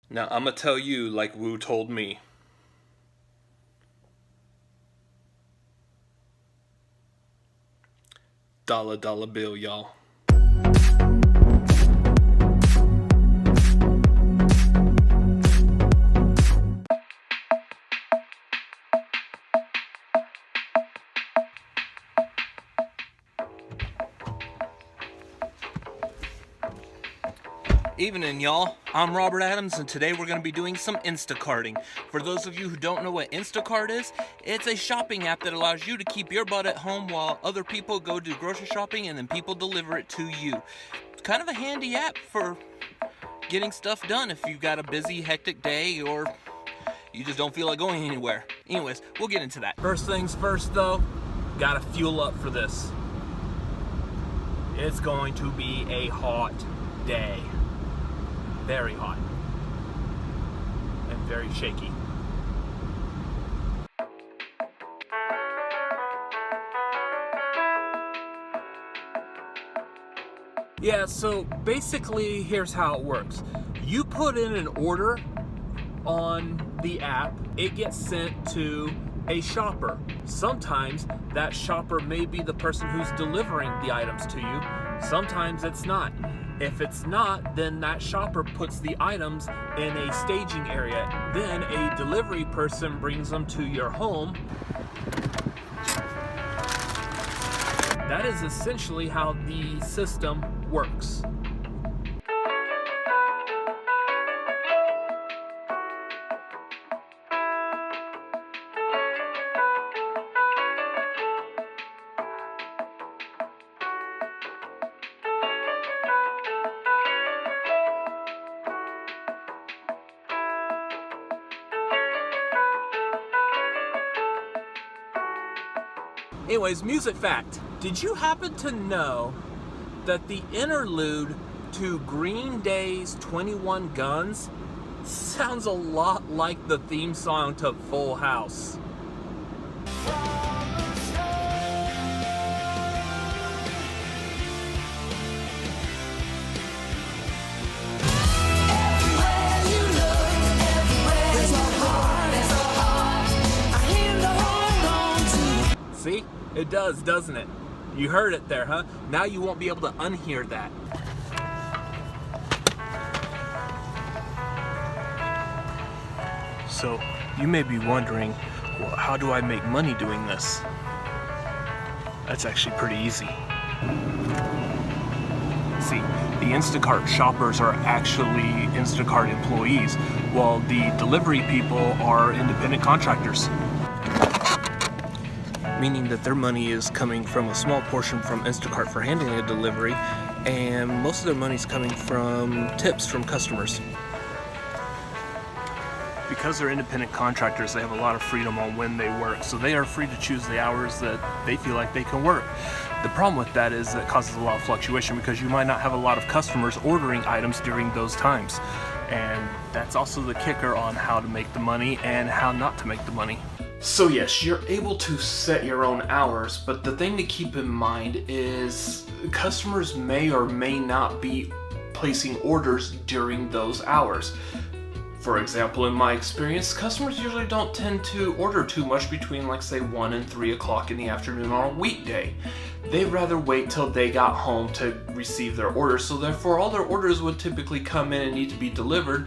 Now I'ma tell you like Wu told me. Dollar bill, y'all. Evening, y'all. I'm Robert Adams, and today we're going to be doing some Instacarting. For those of you who don't know what Instacart is, it's a shopping app that allows you to keep your butt at home while other people go do grocery shopping and then people deliver it to you. It's kind of a handy app for getting stuff done if you've got a busy, hectic day or you just don't feel like going anywhere. Anyways, we'll get into that. First things first, though, gotta fuel up for this. It's going to be a hot day. Very hot and very shaky. Yeah, so basically here's how it works. You put in an order on the app, it gets sent to a shopper. Sometimes that shopper may be the person who's delivering the items to you. Sometimes it's not. If it's not, then that shopper puts the items in a staging area. Then a delivery person brings them to your home. That is essentially how the system works. Anyways, music fact. Did you happen to know that the interlude to Green Day's 21 Guns sounds a lot like the theme song to Full House? See? It does, doesn't it? You heard it there, huh? Now you won't be able to unhear that. So, you may be wondering, well, how do I make money doing this? That's actually pretty easy. See, the Instacart shoppers are actually Instacart employees, while the delivery people are independent contractors. Meaning that their money is coming from a small portion from Instacart for handling a delivery, and most of their money is coming from tips from customers. Because they're independent contractors, they have a lot of freedom on when they work, so they are free to choose the hours that they feel like they can work. The problem with that is it causes a lot of fluctuation because you might not have a lot of customers ordering items during those times. And that's also the kicker on how to make the money and how not to make the money. So yes, you're able to set your own hours, but the thing to keep in mind is customers may or may not be placing orders during those hours. For example, in my experience, customers usually don't tend to order too much between, like, say, 1 and 3 o'clock in the afternoon on a weekday. They'd rather wait till they got home to receive their orders, so therefore all their orders would typically come in and need to be delivered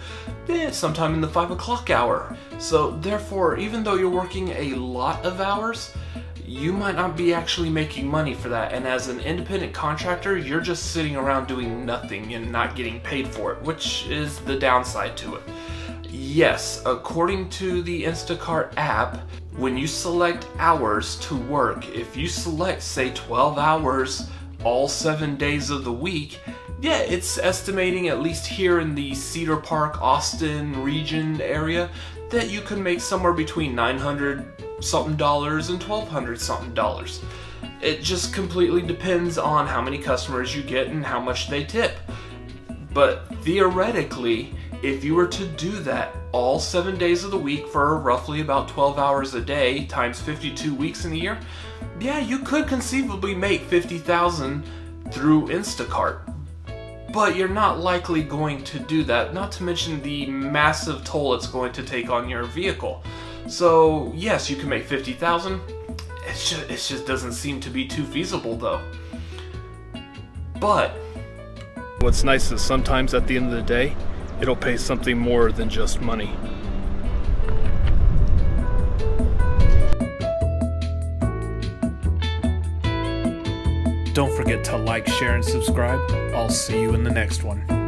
sometime in the 5 o'clock hour. So therefore, even though you're working a lot of hours, you might not be actually making money for that, and as an independent contractor, you're just sitting around doing nothing and not getting paid for it, which is the downside to it. Yes, according to the Instacart app, when you select hours to work, if you select, say, 12 hours all 7 days of the week, yeah, it's estimating, at least here in the Cedar Park, Austin region area, that you can make somewhere between $900 something dollars and $1,200 something dollars. It just completely depends on how many customers you get and how much they tip. But theoretically, if you were to do that all 7 days of the week for roughly about 12 hours a day times 52 weeks in a year, yeah, you could conceivably make $50,000 through Instacart. but you're not likely going to do that, not to mention the massive toll it's going to take on your vehicle. So yes, you can make $50,000. It just doesn't seem to be too feasible though. But what's nice is sometimes at the end of the day, it'll pay something more than just money. Don't forget to like, share, and subscribe. I'll see you in the next one.